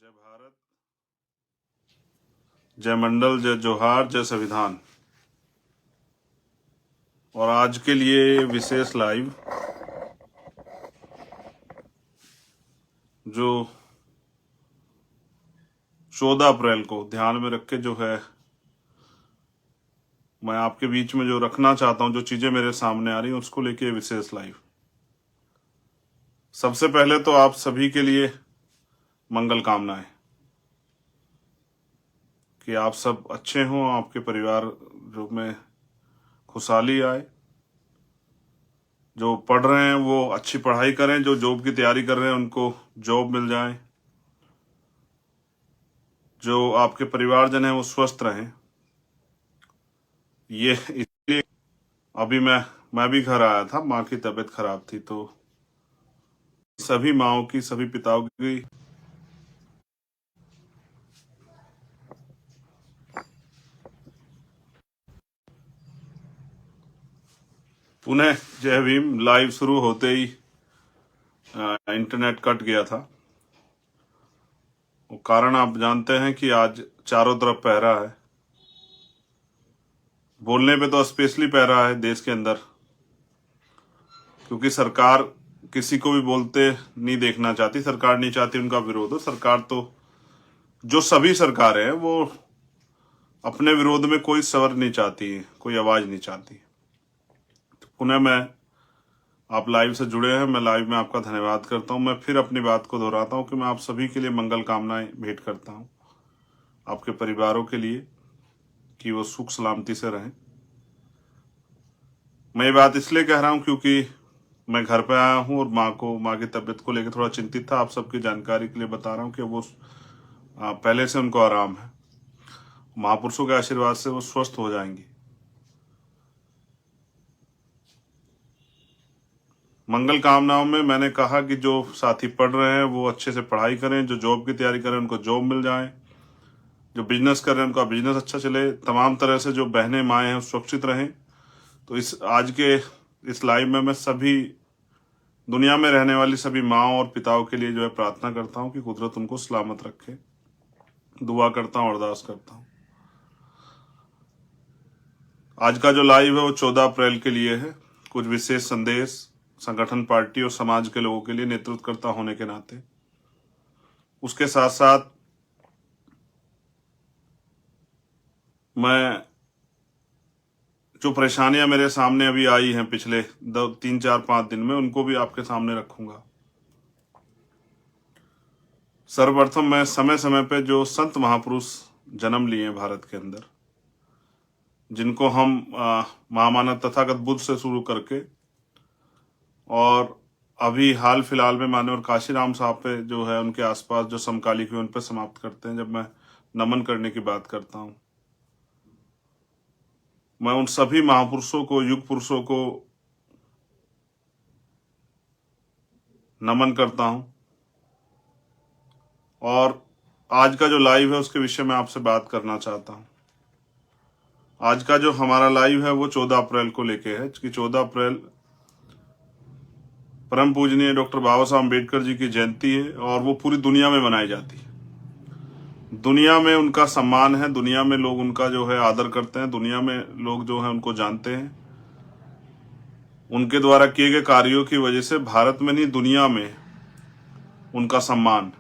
जय भारत, जय मंडल, जय जोहार, जय संविधान। और आज के लिए विशेष लाइव जो 14 अप्रैल को ध्यान में रख के जो है मैं आपके बीच में जो रखना चाहता हूं, जो चीजें मेरे सामने आ रही हैं उसको लेके विशेष लाइव। सबसे पहले तो आप सभी के लिए मंगल कामनाएं कि आप सब अच्छे हों, आपके परिवार जो में खुशहाली आए, जो पढ़ रहे हैं वो अच्छी पढ़ाई करें, जो जॉब की तैयारी कर रहे हैं उनको जॉब मिल जाए, जो आपके परिवारजन हैं वो स्वस्थ रहें। ये इसलिए अभी मैं भी घर आया था, माँ की तबीयत खराब थी, तो सभी माँओं की, सभी पिताओं की पुनः जय भीम। लाइव शुरू होते ही इंटरनेट कट गया था। वो कारण आप जानते हैं कि आज चारों तरफ पहरा है, बोलने पे तो स्पेशली पहरा है देश के अंदर, क्योंकि सरकार किसी को भी बोलते नहीं देखना चाहती। सरकार नहीं चाहती उनका विरोध हो। सरकार तो जो सभी सरकारें हैं वो अपने विरोध में कोई स्वर नहीं चाहती है, कोई आवाज नहीं चाहती। तो पुनः मैं आप लाइव से जुड़े हैं, मैं लाइव में आपका धन्यवाद करता हूं। मैं फिर अपनी बात को दोहराता हूं कि मैं आप सभी के लिए मंगल कामनाएं भेंट करता हूं, आपके परिवारों के लिए कि वो सुख सलामती से रहें। मैं ये बात इसलिए कह रहा हूं क्योंकि मैं घर पे आया हूं और माँ की तबीयत को लेकर थोड़ा चिंतित था। आप सबकी जानकारी के लिए बता रहा हूं कि वो पहले से उनको आराम है। महापुरुषों के आशीर्वाद से वो स्वस्थ हो जाएंगी। मंगल कामनाओं में मैंने कहा कि जो साथी पढ़ रहे हैं वो अच्छे से पढ़ाई करें, जो जॉब की तैयारी करें उनको जॉब मिल जाए, जो बिजनेस कर रहे हैं उनका बिजनेस अच्छा चले, तमाम तरह से जो बहनें माएँ हैं सुरक्षित रहें। तो इस आज के इस लाइव में मैं सभी दुनिया में रहने वाली सभी माँओं और पिताओं के लिए जो है प्रार्थना करता हूँ कि कुदरत उनको सलामत रखे। दुआ करता हूँ, अरदास करता हूँ। आज का जो लाइव है वो 14 अप्रैल के लिए है। कुछ विशेष संदेश संगठन, पार्टी और समाज के लोगों के लिए नेतृत्वकर्ता होने के नाते, उसके साथ साथ मैं जो परेशानियां मेरे सामने अभी आई हैं पिछले 3-4-5 दिन में, उनको भी आपके सामने रखूंगा। सर्वप्रथम मैं समय समय पे जो संत महापुरुष जन्म लिए हैं भारत के अंदर, जिनको हम महामानव तथागत बुद्ध से शुरू करके और अभी हाल फिलहाल में माननीय काशीराम साहब पे जो है उनके आसपास जो समकालिक हुए उन पर समाप्त करते हैं। जब मैं नमन करने की बात करता हूं, मैं उन सभी महापुरुषों को, युग पुरुषों को नमन करता हूं। और आज का जो लाइव है उसके विषय में आपसे बात करना चाहता हूं। आज का जो हमारा लाइव है वो 14 अप्रैल को लेके है कि 14 अप्रैल परम पूजनीय डॉक्टर बाबा साहब अम्बेडकर जी की जयंती है और वो पूरी दुनिया में मनाई जाती है। दुनिया में उनका सम्मान है, दुनिया में लोग उनका जो है आदर करते हैं, दुनिया में लोग जो है उनको जानते हैं। उनके द्वारा किए गए कार्यों की वजह से भारत में नहीं दुनिया में उनका सम्मान,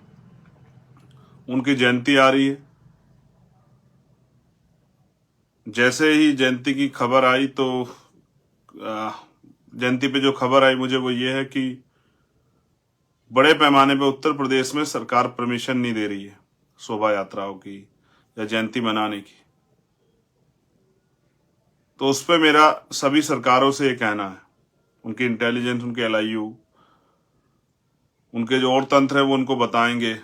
उनकी जयंती आ रही है। जैसे ही जयंती की खबर आई तो जयंती पे जो खबर आई मुझे वो ये है कि बड़े पैमाने पे उत्तर प्रदेश में सरकार परमिशन नहीं दे रही है शोभा यात्राओं की या जयंती मनाने की। तो उस पर मेरा सभी सरकारों से ये कहना है, उनकी इंटेलिजेंस, उनके LIU, उनके जो और तंत्र है वो उनको बताएंगे।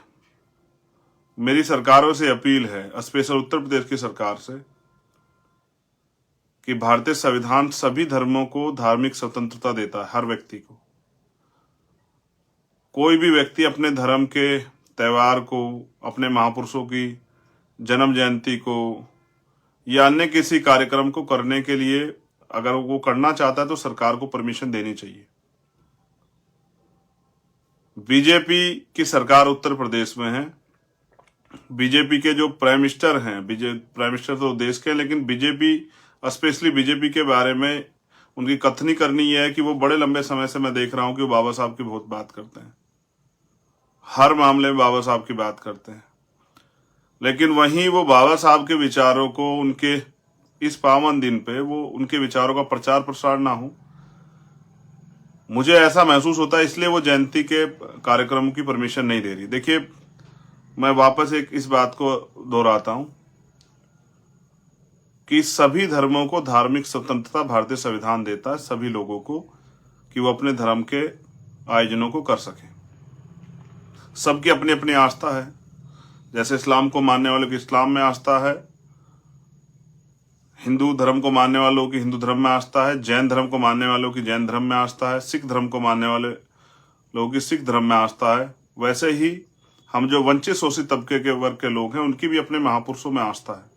मेरी सरकारों से अपील है, स्पेशल उत्तर प्रदेश की सरकार से, कि भारतीय संविधान सभी धर्मों को धार्मिक स्वतंत्रता देता है, हर व्यक्ति को। कोई भी व्यक्ति अपने धर्म के त्यौहार को, अपने महापुरुषों की जन्म जयंती को या अन्य किसी कार्यक्रम को करने के लिए अगर वो करना चाहता है तो सरकार को परमिशन देनी चाहिए। बीजेपी की सरकार उत्तर प्रदेश में है, बीजेपी के जो प्राइम मिनिस्टर हैं, प्राइम मिनिस्टर तो देश के हैं, लेकिन बीजेपी, स्पेशली बीजेपी के बारे में उनकी कथनी करनी यह है कि वो बड़े लंबे समय से मैं देख रहा हूं कि वो बाबा साहब की बहुत बात करते हैं, हर मामले में बाबा साहब की बात करते हैं। लेकिन वहीं वो बाबा साहब के विचारों को उनके इस पावन दिन पे वो उनके विचारों का प्रचार प्रसार ना हो, मुझे ऐसा महसूस होता है, इसलिए वो जयंती के कार्यक्रमों की परमिशन नहीं दे रही। देखिए, मैं वापस एक इस बात को दोहराता हूं कि सभी धर्मों को धार्मिक स्वतंत्रता भारतीय संविधान देता है सभी लोगों को, कि वो अपने धर्म के आयोजनों को कर सकें। सबकी अपनी अपनी आस्था है। जैसे इस्लाम को मानने वालों की इस्लाम में आस्था है, हिंदू धर्म को मानने वालों की हिंदू धर्म में आस्था है, जैन धर्म को मानने वालों की जैन धर्म में आस्था है, सिख धर्म को मानने वाले लोगों की सिख धर्म में आस्था है। वैसे ही हम जो वंचित शोषित तबके के वर्ग के लोग हैं, उनकी भी अपने महापुरुषों में आस्था है।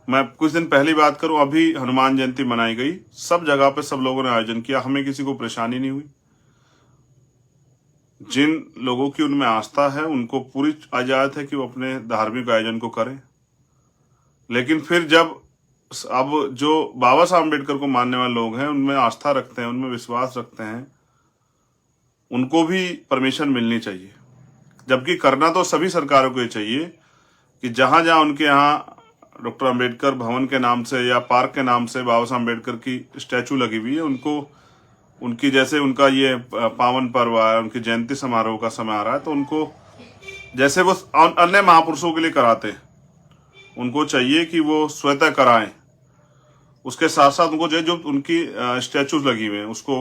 मैं कुछ दिन पहली बात करूं, अभी हनुमान जयंती मनाई गई, सब जगह पे सब लोगों ने आयोजन किया, हमें किसी को परेशानी नहीं हुई। जिन लोगों की उनमें आस्था है उनको पूरी इजाजत है कि वो अपने धार्मिक आयोजन को करें। लेकिन फिर जब अब जो बाबा साहब अम्बेडकर को मानने वाले लोग हैं, उनमें आस्था रखते हैं, उनमें विश्वास रखते हैं, उनको भी परमिशन मिलनी चाहिए। जबकि करना तो सभी सरकारों को ये चाहिए कि जहां जहां उनके यहाँ डॉक्टर अम्बेडकर भवन के नाम से या पार्क के नाम से बाबा साहब अम्बेडकर की स्टैचू लगी हुई है, उनको उनकी जैसे उनका ये पावन पर्व है, उनकी जयंती समारोह का समय आ रहा है, तो उनको जैसे वो अन्य महापुरुषों के लिए कराते हैं, उनको चाहिए कि वो स्वतः कराएं। उसके साथ साथ उनको जो उनकी स्टैचूज लगी हुई हैं उसको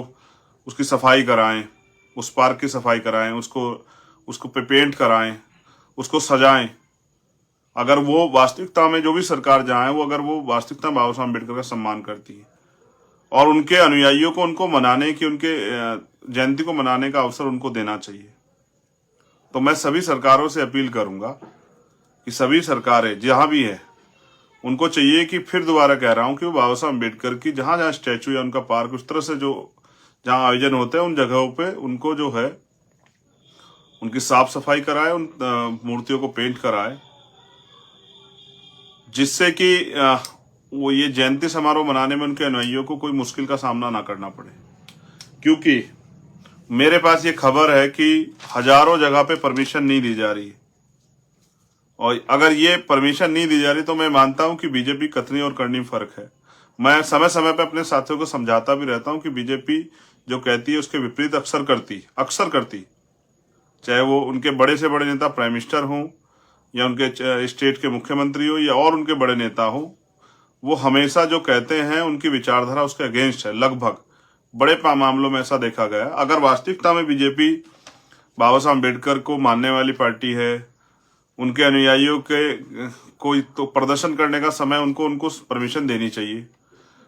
उसकी सफाई कराएं, उस पार्क की सफाई कराएं, उसको पेंट कराएं, उसको सजाएं। अगर वो वास्तविकता में, जो भी सरकार जहाँ है, वो अगर वो वास्तविकता में बाबा साहब अम्बेडकर का सम्मान करती है और उनके अनुयायियों को उनको मनाने की, उनके जयंती को मनाने का अवसर उनको देना चाहिए, तो मैं सभी सरकारों से अपील करूंगा कि सभी सरकारें जहां भी है, उनको चाहिए कि, फिर दोबारा कह रहा हूं, कि वो बाबा साहब अम्बेडकर की जहां जहां स्टैचू या उनका पार्क, उस तरह से जो जहां आयोजन होते हैं, उन जगहों पे उनको जो है उनकी साफ सफाई कराए, उन मूर्तियों को पेंट कराए, जिससे कि वो ये जयंती समारोह मनाने में उनके अनुयायियों को कोई मुश्किल का सामना ना करना पड़े। क्योंकि मेरे पास ये खबर है कि हजारों जगह पे परमिशन नहीं दी जा रही है, और अगर ये परमिशन नहीं दी जा रही तो मैं मानता हूं कि बीजेपी कथनी और करनी में फर्क है। मैं समय समय पे अपने साथियों को समझाता भी रहता हूं कि बीजेपी जो कहती है उसके विपरीत अक्सर करती, चाहे वो उनके बड़े से बड़े नेता प्राइम मिनिस्टर हों, या उनके स्टेट के मुख्यमंत्री हो, या और उनके बड़े नेता हो, वो हमेशा जो कहते हैं उनकी विचारधारा उसके अगेंस्ट है। लगभग बड़े मामलों में ऐसा देखा गया। अगर वास्तविकता में बीजेपी बाबा साहब अम्बेडकर को मानने वाली पार्टी है, उनके अनुयायियों के कोई तो प्रदर्शन करने का समय उनको परमिशन देनी चाहिए।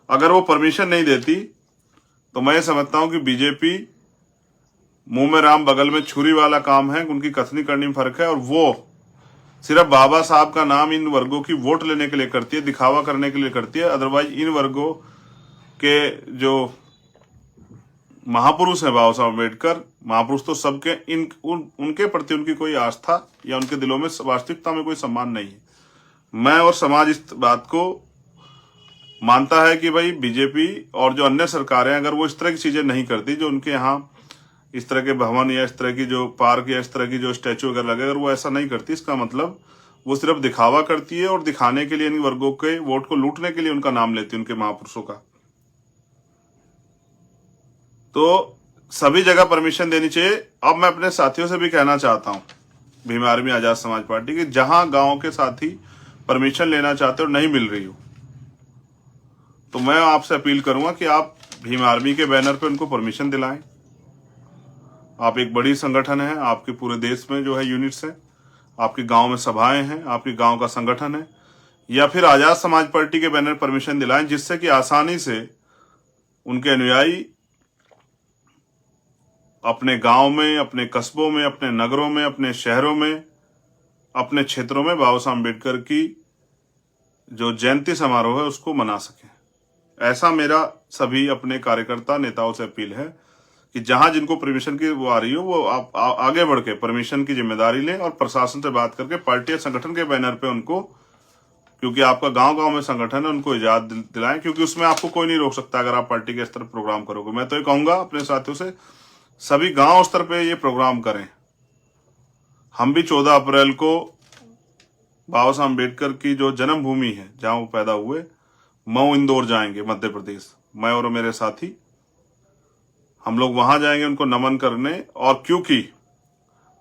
अगर वो परमिशन नहीं देती तो मैं समझता हूं कि बीजेपी मुंह में राम बगल में छुरी वाला काम है, उनकी कथनी करनी में फर्क है, और वो सिर्फ बाबा साहब का नाम इन वर्गों की वोट लेने के लिए करती है, दिखावा करने के लिए करती है। अदरवाइज इन वर्गों के जो महापुरुष हैं बाबा साहब अम्बेडकर, महापुरुष तो सबके, उनके प्रति उनकी कोई आस्था या उनके दिलों में वास्तविकता में कोई सम्मान नहीं है। मैं और समाज इस बात को मानता है कि भाई बीजेपी और जो अन्य सरकारें, अगर वो इस तरह की चीजें नहीं करती, जो उनके यहाँ इस तरह के भवन या इस तरह की जो पार्क या इस तरह की जो स्टैचू वगैरह लगे, अगर वो ऐसा नहीं करती, इसका मतलब वो सिर्फ दिखावा करती है और दिखाने के लिए इन वर्गों के वोट को लूटने के लिए उनका नाम लेती है, उनके महापुरुषों का। तो सभी जगह परमिशन देनी चाहिए। अब मैं अपने साथियों से भी कहना चाहता हूं, भीम आर्मी आजाद समाज पार्टी की, जहां गांव के साथी परमिशन लेना चाहते हो नहीं मिल रही हो, तो मैं आपसे अपील करूंगा कि आप भीम आर्मी के बैनर पे उनको परमिशन दिलाएं। आप एक बड़ी संगठन है, आपके पूरे देश में जो है यूनिट्स है, आपके गांव में सभाएं हैं, आपके गांव का संगठन है, या फिर आजाद समाज पार्टी के बैनर परमिशन दिलाएं, जिससे कि आसानी से उनके अनुयायी अपने गांव में, अपने कस्बों में, अपने नगरों में, अपने शहरों में, अपने क्षेत्रों में बाबा साहब अम्बेडकर की जो जयंती समारोह है उसको मना सकें। ऐसा मेरा सभी अपने कार्यकर्ता नेताओं से अपील है कि जहां जिनको परमिशन की वो आ रही हो वो आप आगे बढ़ के परमिशन की जिम्मेदारी लें और प्रशासन से बात करके पार्टी या संगठन के बैनर पे उनको, क्योंकि आपका गांव गांव में संगठन है, उनको इजाजत दिलाएं, क्योंकि उसमें आपको कोई नहीं रोक सकता अगर आप पार्टी के स्तर पर प्रोग्राम करोगे। मैं तो ये कहूंगा अपने साथियों से, सभी गांव स्तर पे ये प्रोग्राम करें। हम भी 14 अप्रैल को बाबा साहब अम्बेडकर की जो जन्मभूमि है जहां वो पैदा हुए, मऊ इंदौर जाएंगे मध्य प्रदेश, मैं और मेरे साथी हम लोग वहां जाएंगे उनको नमन करने। और क्योंकि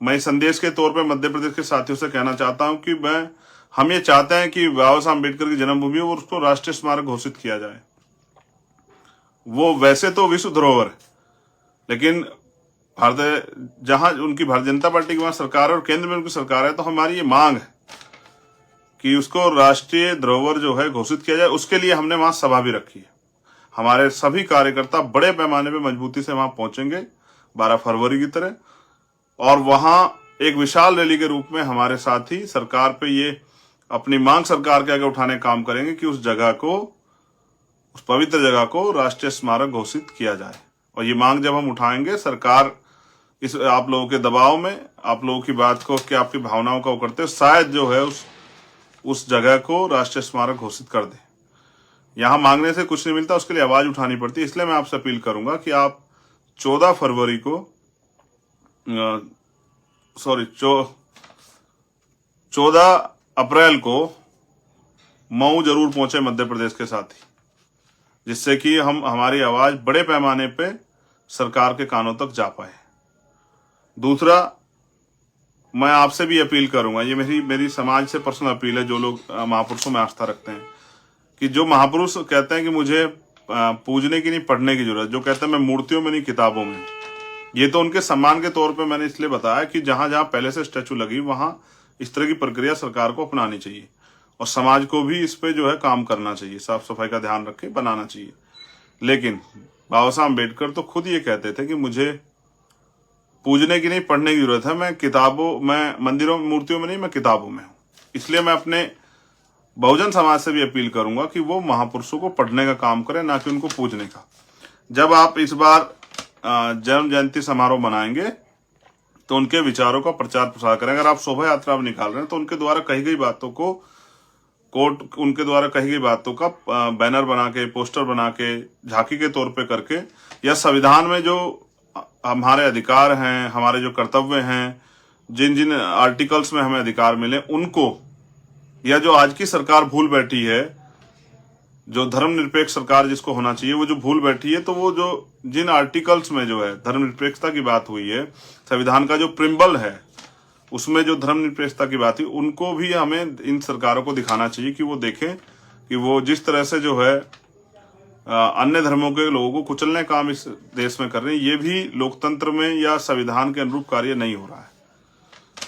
मैं संदेश के तौर पे मध्य प्रदेश के साथियों से कहना चाहता हूं कि हम ये चाहते हैं कि बाबा साहब अम्बेडकर की जन्मभूमि और उसको राष्ट्रीय स्मारक घोषित किया जाए। वो वैसे तो विश्व धरोहर है, लेकिन भारत जहां उनकी भारतीय जनता पार्टी की वहां सरकार है और केंद्र में उनकी सरकार है, तो हमारी ये मांग है कि उसको राष्ट्रीय धरोहर जो है घोषित किया जाए। उसके लिए हमने वहां सभा भी रखी है। हमारे सभी कार्यकर्ता बड़े पैमाने पे मजबूती से वहां पहुंचेंगे 12 फरवरी की तरह, और वहां एक विशाल रैली के रूप में हमारे साथी सरकार पे ये अपनी मांग सरकार के आगे उठाने का काम करेंगे कि उस जगह को, उस पवित्र जगह को राष्ट्रीय स्मारक घोषित किया जाए। और ये मांग जब हम उठाएंगे, सरकार इस आप लोगों के दबाव में, आप लोगों की बात को, कि आपकी भावनाओं का वो करते, शायद जो है उस जगह को राष्ट्रीय स्मारक घोषित कर दे। यहां मांगने से कुछ नहीं मिलता, उसके लिए आवाज उठानी पड़ती है। इसलिए मैं आपसे अपील करूंगा कि आप 14 फरवरी को 14 अप्रैल को मऊ जरूर पहुंचे मध्य प्रदेश के साथी, जिससे कि हम हमारी आवाज बड़े पैमाने पे सरकार के कानों तक जा पाए। दूसरा, मैं आपसे भी अपील करूंगा, ये मेरी समाज से पर्सनल अपील है, जो लोग महापुरुषों में आस्था रखते हैं, कि जो महापुरुष कहते हैं कि मुझे पूजने की नहीं पढ़ने की जरूरत, जो कहते हैं मैं मूर्तियों में नहीं किताबों में, ये तो उनके सम्मान के तौर पे मैंने इसलिए बताया कि जहां जहां पहले से स्टैचू लगी वहां इस तरह की प्रक्रिया सरकार को अपनानी चाहिए और समाज को भी इस पे जो है काम करना चाहिए, साफ सफाई का ध्यान रख के बनाना चाहिए। लेकिन बाबा साहब अम्बेडकर तो खुद ये कहते थे कि मुझे पूजने की नहीं पढ़ने की जरूरत है, मैं मंदिरों मूर्तियों में नहीं, मैं किताबों में हूं। इसलिए मैं अपने बहुजन समाज से भी अपील करूंगा कि वो महापुरुषों को पढ़ने का काम करें, ना कि उनको पूजने का। जब आप इस बार जन्म जयंती समारोह मनाएंगे तो उनके विचारों का प्रचार प्रसार करें। अगर आप शोभा यात्रा निकाल रहे हैं तो उनके द्वारा कही गई बातों को उनके द्वारा कही गई बातों का बैनर बना के, पोस्टर बना के, झांकी के तौर पे करके, या संविधान में जो हमारे अधिकार हैं, हमारे जो कर्तव्य हैं, जिन जिन आर्टिकल्स में हमें अधिकार मिले उनको, या जो आज की सरकार भूल बैठी है, जो धर्मनिरपेक्ष सरकार जिसको होना चाहिए, वो जो भूल बैठी है, तो वो जो जिन आर्टिकल्स में जो है धर्मनिरपेक्षता की बात हुई है, संविधान का जो प्रिम्बल है उसमें जो धर्मनिरपेक्षता की बात हुई, उनको भी हमें इन सरकारों को दिखाना चाहिए कि वो देखें कि वो जिस तरह से जो है अन्य धर्मों के लोगों को कुचलने का काम इस देश में कर रहे हैं, ये भी लोकतंत्र में या संविधान के अनुरूप कार्य नहीं हो रहा है।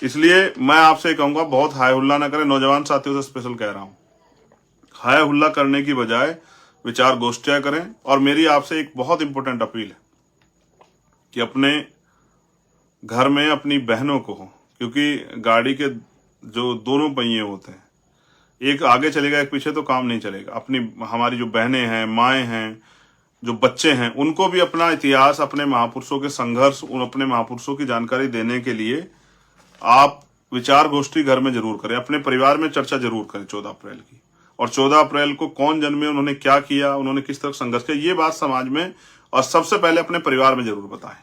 इसलिए मैं आपसे कहूंगा, बहुत हाय हुल्ला ना करें। नौजवान साथियों से स्पेशल कह रहा हूं, हाय हुल्ला करने की बजाय विचार गोष्ठियां करें। और मेरी आपसे एक बहुत इंपॉर्टेंट अपील है कि अपने घर में अपनी बहनों को, क्योंकि गाड़ी के जो दोनों पहिए होते हैं, एक आगे चलेगा एक पीछे, तो काम नहीं चलेगा। हमारी जो बहनें हैं, माएँ हैं, जो बच्चे हैं, उनको भी अपना इतिहास, अपने महापुरुषों के संघर्ष, अपने महापुरुषों की जानकारी देने के लिए आप विचार गोष्ठी घर में जरूर करें, अपने परिवार में चर्चा जरूर करें 14 अप्रैल की। और 14 अप्रैल को कौन जन्मे, उन्होंने क्या किया, उन्होंने किस तरह संघर्ष किया, ये बात समाज में और सबसे पहले अपने परिवार में जरूर बताएं।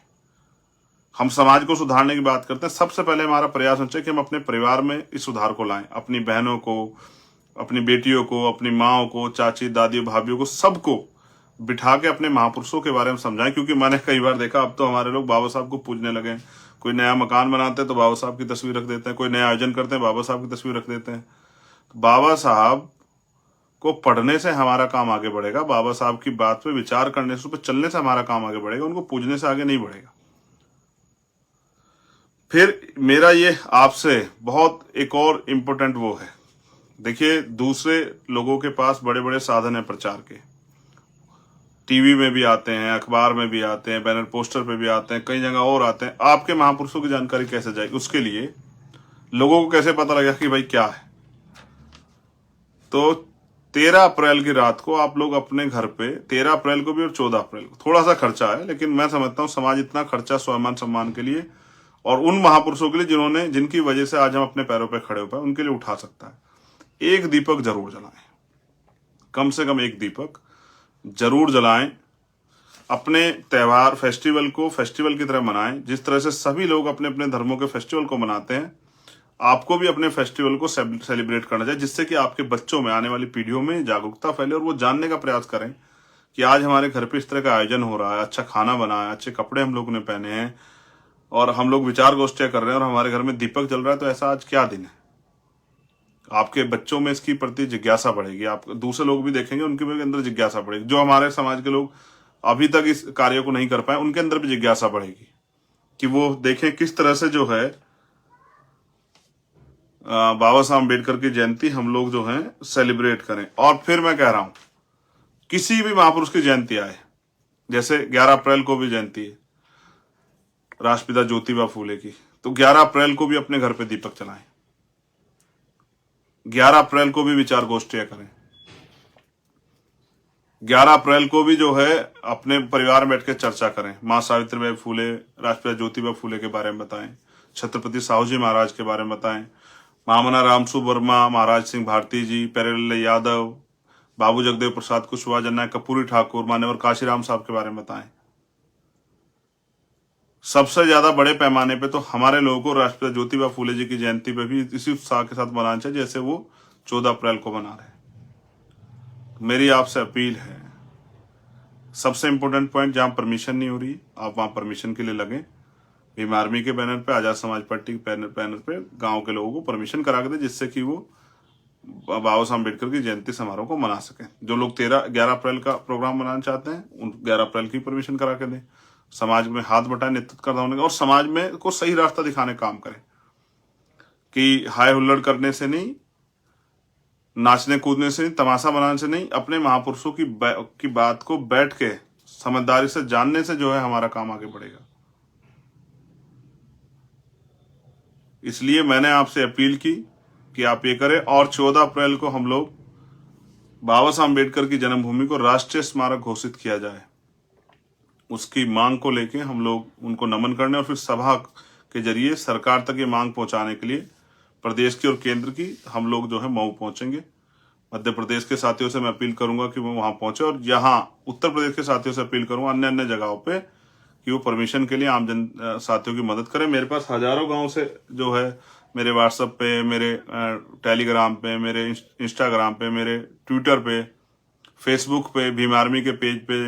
हम समाज को सुधारने की बात करते हैं, सबसे पहले हमारा प्रयास होना चाहिए कि हम अपने परिवार में इस सुधार को लाएं। अपनी बहनों को, अपनी बेटियों को, अपनी माओ को, चाची, दादी, भाभीियों को, सबको बिठा के अपने महापुरुषों के बारे में समझाएं। क्योंकि मैंने कई बार देखा, अब तो हमारे लोग बाबा साहब को पूजने लगे। कोई नया मकान बनाते हैं तो बाबा साहब की तस्वीर रख देते हैं, कोई नया आयोजन करते हैं बाबा साहब की तस्वीर रख देते हैं। बाबा साहब को पढ़ने से हमारा काम आगे बढ़ेगा, बाबा साहब की बात पे विचार करने से, उस पर चलने से हमारा काम आगे बढ़ेगा, उनको पूजने से आगे नहीं बढ़ेगा। फिर मेरा ये आपसे बहुत एक और इम्पोर्टेंट वो है, देखिए दूसरे लोगों के पास बड़े बड़े साधन है प्रचार के, टीवी में भी आते हैं, अखबार में भी आते हैं, बैनर पोस्टर पे भी आते हैं, कई जगह और आते हैं। आपके महापुरुषों की जानकारी कैसे जाएगी? उसके लिए लोगों को कैसे पता लगेगा कि भाई क्या है? तो 13 अप्रैल की रात को आप लोग अपने घर पे, 13 अप्रैल को भी और 14 अप्रैल को, थोड़ा सा खर्चा है लेकिन मैं समझता हूँ समाज इतना खर्चा स्वाभिमान सम्मान के लिए और उन महापुरुषों के लिए जिन्होंने, जिनकी वजह से आज हम अपने पैरों पे खड़े हो पाए, उनके लिए उठा सकता है। एक दीपक जरूर जलाएं, कम से कम एक दीपक जरूर जलाएं। अपने त्योहार फेस्टिवल को फेस्टिवल की तरह मनाएं, जिस तरह से सभी लोग अपने अपने धर्मों के फेस्टिवल को मनाते हैं, आपको भी अपने फेस्टिवल को सेलिब्रेट करना चाहिए, जिससे कि आपके बच्चों में, आने वाली पीढ़ियों में जागरूकता फैले और वो जानने का प्रयास करें कि आज हमारे घर पे इस तरह का आयोजन हो रहा है, अच्छा खाना बना है, अच्छे कपड़े हम लोग ने पहने हैं और हम लोग विचार गोष्ठियां कर रहे हैं और हमारे घर में दीपक जल रहा है, तो ऐसा आज क्या दिन है। आपके बच्चों में इसकी प्रति जिज्ञासा बढ़ेगी, आप दूसरे लोग भी देखेंगे, उनके भी अंदर जिज्ञासा बढ़ेगी। जो हमारे समाज के लोग अभी तक इस कार्य को नहीं कर पाए, उनके अंदर भी जिज्ञासा बढ़ेगी कि वो देखें किस तरह से जो है बाबा साहब अम्बेडकर की जयंती हम लोग जो है सेलिब्रेट करें। और फिर मैं कह रहा हूं, किसी भी महापुरुष की जयंती आए, जैसे 11 अप्रैल को भी जयंती है राष्ट्रपिता ज्योतिबा फूले की, तो 11 अप्रैल को भी अपने घर पे दीपक जलाएं, 11 अप्रैल को भी विचार गोष्ठियां करें, 11 अप्रैल को भी जो है अपने परिवार में बैठ के चर्चा करें, माँ सावित्रीबाई फूले, राष्ट्रपिता ज्योतिबा फूले के बारे में बताएं, छत्रपति साहू जी महाराज के बारे में बताएं, महामना रामसु वर्मा, महाराज सिंह भारती जी, प्यारेलाल यादव, बाबू जगदेव प्रसाद कुशवाहा, जननायक कर्पूरी ठाकुर, मान्यवर काशीराम साहब के बारे में बताएं। सबसे ज्यादा बड़े पैमाने पे तो हमारे लोगों को राष्ट्रपिता ज्योतिबा फूले जी की जयंती पे भी इसी उत्साह के साथ मनाना चाहिए जैसे वो 14 अप्रैल को मना रहे हैं। मेरी आपसे अपील है, सबसे इंपॉर्टेंट पॉइंट, जहां परमिशन नहीं हो रही आप वहां परमिशन के लिए लगें। भीम आर्मी के बैनर पे, आजाद समाज पार्टी के बैनर पे गांव के लोगों को परमिशन करा के दे, जिससे कि वो बाबा साहब अम्बेडकर की जयंती समारोह को मना सकें। जो लोग 11 अप्रैल का प्रोग्राम मनाना चाहते हैं, उन 11 अप्रैल की परमिशन करा के दें। समाज में हाथ बटाए, नेतृत्व करना होने और समाज में को सही रास्ता दिखाने का काम करें कि हाय हुल्लड़ करने से नहीं, नाचने कूदने से नहीं, तमाशा बनाने से नहीं, अपने महापुरुषों की बात को बैठ के समझदारी से जानने से जो है हमारा काम आगे बढ़ेगा। इसलिए मैंने आपसे अपील की कि आप ये करें और 14 अप्रैल को हम लोग बाबा साहब अम्बेडकर की जन्मभूमि को राष्ट्रीय स्मारक घोषित किया जाए। उसकी मांग को लेके हम लोग उनको नमन करने और फिर सभा के जरिए सरकार तक ये मांग पहुंचाने के लिए प्रदेश की और केंद्र की हम लोग जो है मऊ पहुंचेंगे। मध्य प्रदेश के साथियों से मैं अपील करूंगा कि वो वहां पहुंचे और यहाँ उत्तर प्रदेश के साथियों से अपील करूंगा अन्य अन्य जगहों पे कि वो परमिशन के लिए आम जन साथियों की मदद करें। मेरे पास हजारों गांव से जो है मेरे व्हाट्सएप पे, मेरे टेलीग्राम पे, मेरे इंस्टाग्राम पे, मेरे ट्विटर पे, फेसबुक पे, भीम आर्मी के पेज पे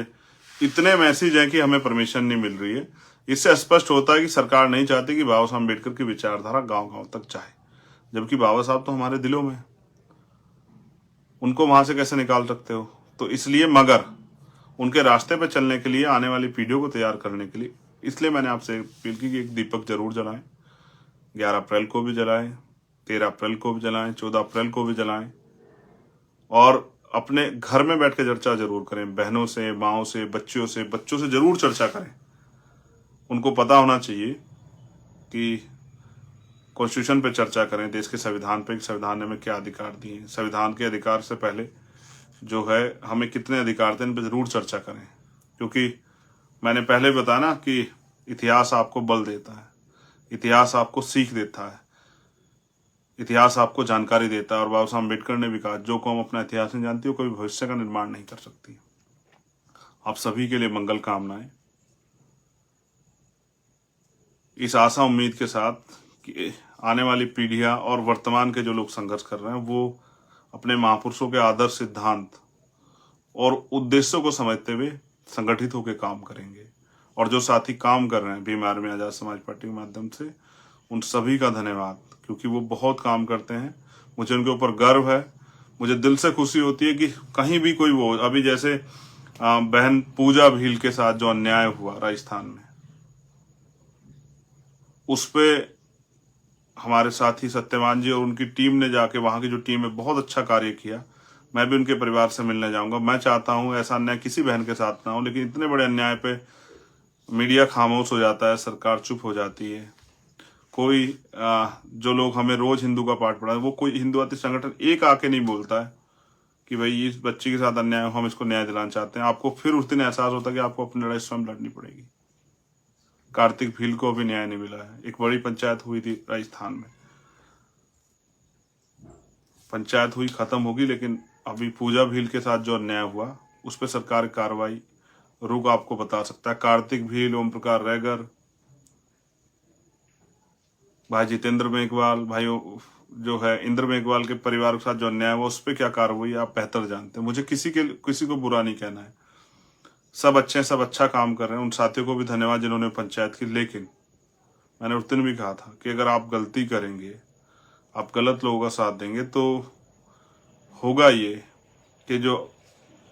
इतने मैसेज हैं कि हमें परमिशन नहीं मिल रही है। इससे स्पष्ट होता है कि सरकार नहीं चाहती कि बाबा साहब अम्बेडकर की विचारधारा गांव गांव तक जाए, जबकि बाबा साहब तो हमारे दिलों में, उनको वहां से कैसे निकाल सकते हो। तो इसलिए, मगर उनके रास्ते पे चलने के लिए, आने वाली पीढ़ियों को तैयार करने के लिए, इसलिए मैंने आपसे अपील की कि एक दीपक जरूर जलाएं। 11 अप्रैल को भी जलाएं, 13 अप्रैल को भी जलाएं, 14 अप्रैल को भी जलाएं और अपने घर में बैठ के चर्चा जरूर करें। बहनों से, माओं से, बच्चों से जरूर चर्चा करें। उनको पता होना चाहिए कि कॉन्स्टिट्यूशन पे चर्चा करें, देश के संविधान पे, संविधान ने हमें क्या अधिकार दिए, संविधान के अधिकार से पहले जो है हमें कितने अधिकार थे, इन पर जरूर चर्चा करें। क्योंकि मैंने पहले बताया ना कि इतिहास आपको बल देता है, इतिहास आपको सीख देता है, इतिहास आपको जानकारी देता है। और बाबा साहब अम्बेडकर ने भी कहा, जो कौम अपना इतिहास नहीं जानती वो कभी भविष्य का निर्माण नहीं कर सकती। आप सभी के लिए मंगल कामनाएं, इस आशा उम्मीद के साथ कि आने वाली पीढ़ियां और वर्तमान के जो लोग संघर्ष कर रहे हैं वो अपने महापुरुषों के आदर्श, सिद्धांत और उद्देश्यों को समझते हुए संगठित होकर काम करेंगे। और जो साथी काम कर रहे हैं भीम आर्मी, आजाद समाज पार्टी के माध्यम से, उन सभी का धन्यवाद, क्योंकि वो बहुत काम करते हैं। मुझे उनके ऊपर गर्व है। मुझे दिल से खुशी होती है कि कहीं भी कोई वो, अभी जैसे बहन पूजा भील के साथ जो अन्याय हुआ राजस्थान में, उस पे हमारे साथी सत्यवान जी और उनकी टीम ने जाके, वहां की जो टीम है, बहुत अच्छा कार्य किया। मैं भी उनके परिवार से मिलने जाऊंगा। मैं चाहता हूं ऐसा अन्याय किसी बहन के साथ ना हो, लेकिन इतने बड़े अन्याय पे मीडिया खामोश हो जाता है, सरकार चुप हो जाती है। कोई जो लोग हमें रोज हिंदू का पाठ पढ़ा है, वो कोई हिंदुवादी संगठन एक आके नहीं बोलता है कि भाई इस बच्ची के साथ अन्याय, हम इसको न्याय दिलाना चाहते हैं, आपको फिर उस दिन एहसास होता है कि आपको अपनी लड़ाई स्वयं लड़नी पड़ेगी। कार्तिक भील को भी न्याय नहीं मिला है। एक बड़ी पंचायत हुई थी राजस्थान में, पंचायत हुई, खत्म होगी, लेकिन अभी पूजा भील के साथ जो अन्याय हुआ उस पर सरकार कार्रवाई, रुख आपको बता सकता है। कार्तिक भील, ओम प्रकाश रैगर, भाई जितेंद्र मेघवाल, भाई जो है इंद्र मेघवाल के परिवार के साथ जो अन्याय हुआ उस पर क्या कार्रवाई आप बेहतर जानते हैं। मुझे किसी को बुरा नहीं कहना है, सब अच्छे हैं, सब अच्छा काम कर रहे हैं। उन साथियों को भी धन्यवाद जिन्होंने पंचायत की। लेकिन मैंने उस दिन भी कहा था कि अगर आप गलती करेंगे, आप गलत लोगों का साथ देंगे, तो होगा ये कि जो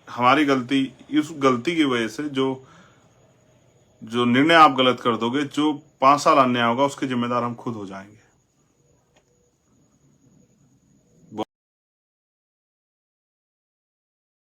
हमारी गलती, इस गलती की वजह से जो निर्णय आप गलत कर दोगे, जो 5 साल अन्याय होगा उसके जिम्मेदार हम खुद हो जाएंगे।